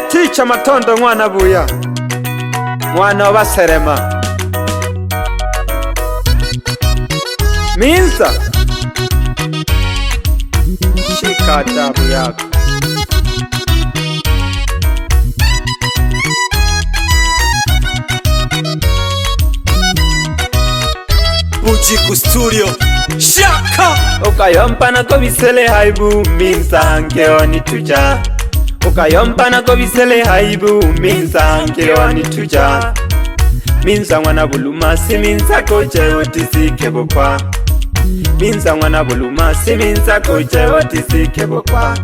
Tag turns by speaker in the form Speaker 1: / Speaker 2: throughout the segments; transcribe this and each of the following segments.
Speaker 1: Ticha Matondo mwana buya, mwana waserema Minza, shika adabu yako.
Speaker 2: Bujiku Studio Shaka
Speaker 1: Ukayompa na kobisele haibu Minza ngeoni tuja. Ukayompa na kobisele haibu Minza ngeoni tuja. Minza mwana bulumasi Minza koje otisike bokwa. Minza mwana bulumasi Minza koje otisike bokwa.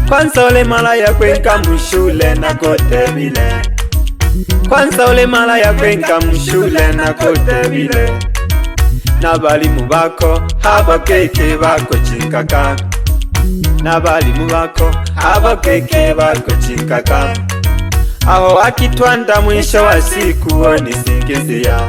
Speaker 1: Kwanza ole malaya kwenka mshule na kote bile. Kwanza ole malaya kwenka mshule na kote bile. Nabalimu bako abakeke bako chinkaka. Nabalimu bako abakeke bako chinkaka. Aho wakitwanda mwisho wa siku onisingizia.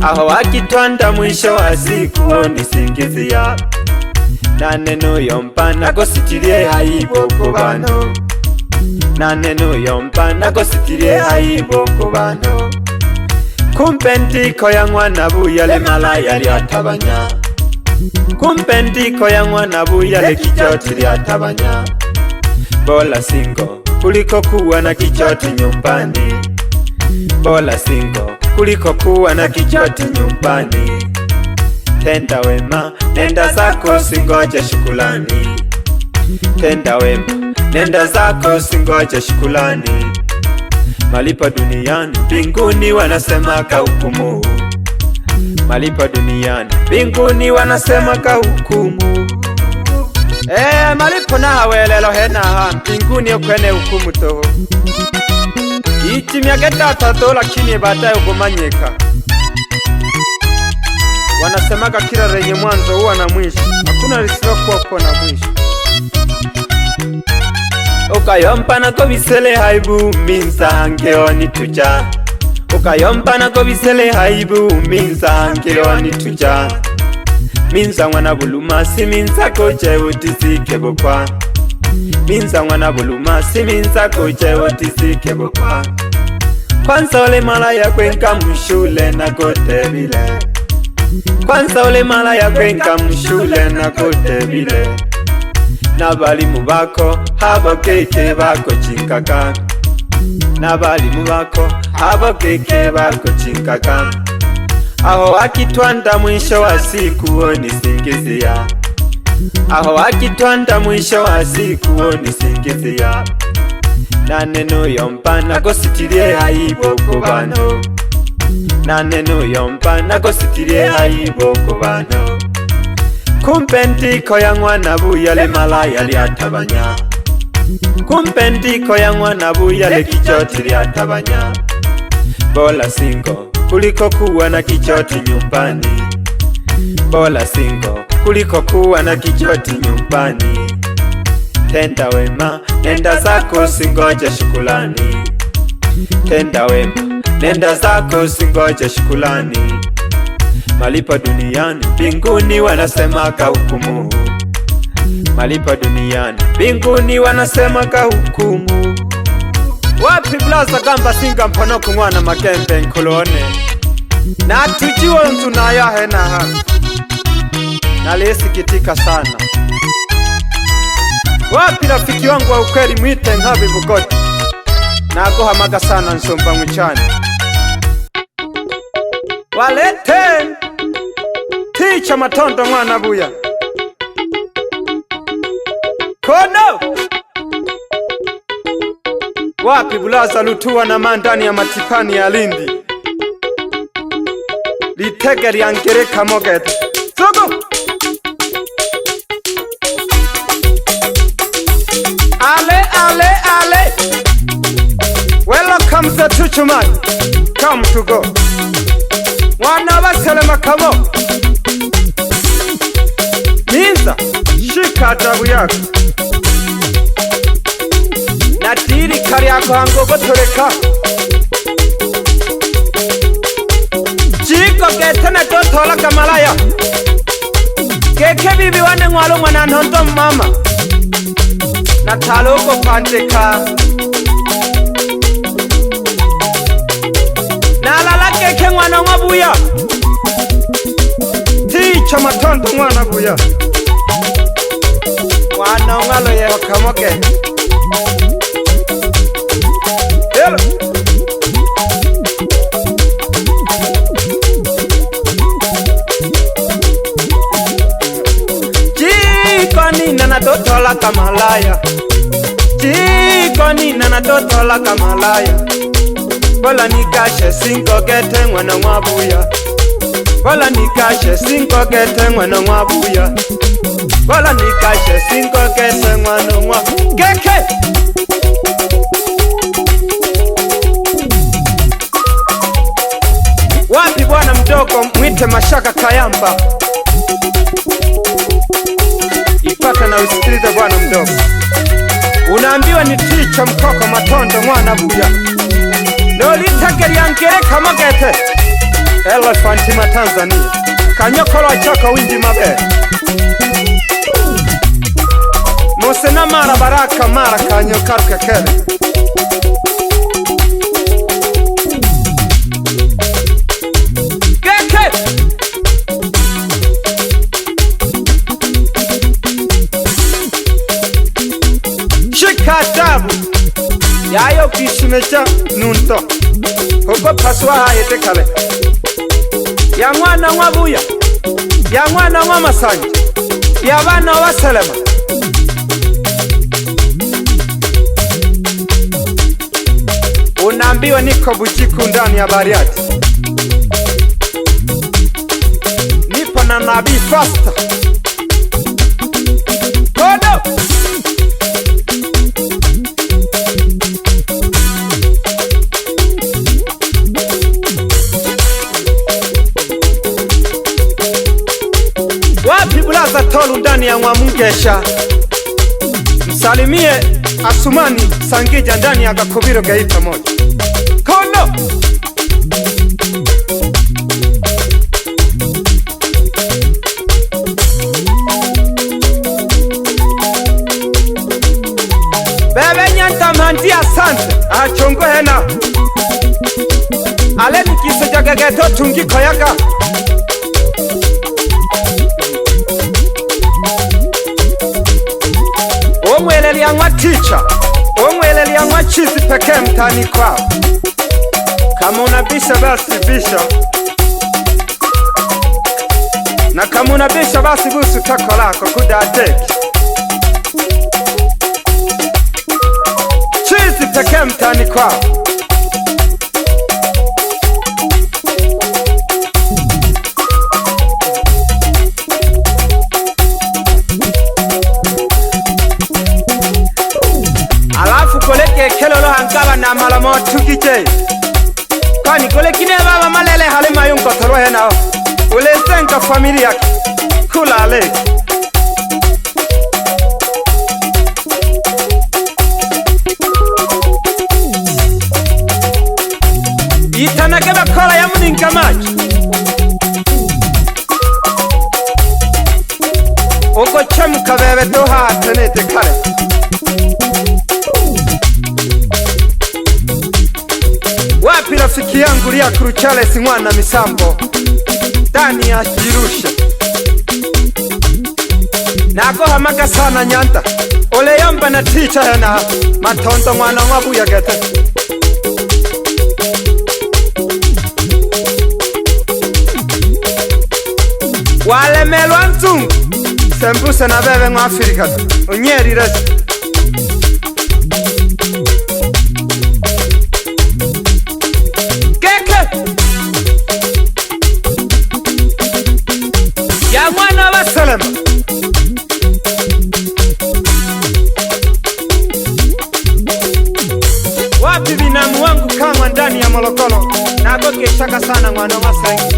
Speaker 1: Aho wakitwanda mwisho wa siku onisingizia. Na neno yompa nagositirie aibo kubano. Na neno yompa nagositirie aibo kubano. Kumpe ndiko ya mwana buya le malaya lyatabanya. Kumpe ndiko ya mwana buya le kijoti lyatabanya. Bola singo kuliko kuwa na kijoti nyumbani. Bola singo kuliko kuwa na kijoti nyumbani. Tenda wema, nenda zako singoje shukrani. Tenda wema, nenda zako singoje shukrani. Malipo duniani, mbinguni wanasema kahukumu. Malipo duniani, mbinguni wanasema kahukumu. Malipo nawe lelo hena mbinguni yokwene hukumu toho. Ichi miaka tatu lakini baadaye ugomanyika. Wanasemaka kila lenye mwanzo huwa na mwisho. Hakuna lisilokuwa na mwisho. Ukayompa na kobisele haibu Minza ngeoni tuja. Ukayompa na kobisele haibu Minza ngeoni tuja. Minza mwana bulumasi Minza koje otisike bokwa. Minza mwana bulumasi Minza koje otisike bokwa. Kwanza ole malaya kwenka mshule na kote bile. Kwanza ole malaya kwenka mshule na kote bile. Nabalimu bako abakeke bako chinkaka. Nabalimu bako abakeke bako chinkaka. Aho wakitwanda mwisho wa siku onisingizia. Aho wakitwanda mwisho wa siku onisingizia. Na neno yompa nagositirie aibo kubano. Na neno yompa nagositirie aibo kubano. Kumpe ndiko ya mwana buya le malaya lyatabanya. Kumpe ndiko ya mwana buya le kijoti lyatabanya. Bola singo kuliko kuwa na kijoti nyumbani. Bola singo kuliko kuwa na kijoti nyumbani. Tenda wema, nenda zako singoje shukrani. Tenda wema, nenda zako singoje shukrani. Malipo duniani, mbinguni wanasema kahukumu. Malipo duniani, mbinguni wanasema kahukumu. Wapi blaza gamba singa mpano kumwana makembe nkulone. Na tujiwa mtu na ya hena nalisikitika sana. Wapi rafiki wangu wa ukweli mwite Ngabi Bugoti. Nagoha maga sana nsomba mwichani. Walete Ticha Matondo mwana buya. Kono wapi bulaza lutua na mandani ya matipani ya Lindi. Litege liangereka mogete Zogo Ale Welcome to Tuchuman. Come to go. Mwana waselema kamo Minza, shika adabu yako. Nadiri kari yako hango gotoreka. Chiko getene dotola kamalaya. Keke bibi wane mwalo mwana nhondo mama. nataloko kwandika nalala keke mwana mwabuya ticha matondo mwana buya mwana ngalo ye wakamoke hello jikoni nana totola kamalaya jikoni nana totola kamalaya bola nikashe sinko gete mwana mwabuya bola nikashe sinko gete mwana mwabuya bola nikashe sinko gete mwana mwa keke wapi bwana mdogo mwite Mashaka Kayamba ipata na usikilize bwana mdogo unaambiwa ni ticha mkoko matondo mwana buya nolitageryankere kamagete Elefantima Tanzania kanyokolo chako winji mabe Mosena mara baraka mara kanyokaruka kele keke shikadabu yayo kishimecha nunto huko paswa hayete kale ya mwana mwabuya ya mwana mwa Masanja ya bana wa Selema unaambiwa niko Bujiku ndani ya Bariadi nipo na Nabii Fasta Kodo wapi bulaza tolu ndani ya Mwamungesha msalimie Asumani Sangija ndani ya Gakubiro Geita moja Kondo bebe nyanta manti asante achongo hena aleni kise jagageto tungi koyaka omweleli yangwa ticha omweleli yangwa chizi peke mtani kwao kama unabisha basi bisha na kama unabisha basi busu tako lako kudadeki chizi peke mtani kwao koleke kelolo hankaba na malamo tukije kwani kolekine baba malele halima yunko torohe nao ulesenka familia kulale itanake bakola ya muninka maji oko chemuka bebe toha tenete kare wapi rafiki yangu lia Kruchale Singwana Misambo ndani ya Jirusha nako hamaka sana nyanta ole yamba na ticha hena matondo mwana mwabuya gete wale melwa nzungu sembuse na bebe mwa Afrika unyeri resi ya mwana wa Selema wapi binamu wangu kama ndani ya Molokolo nako keshaka sana mwana wa Sengi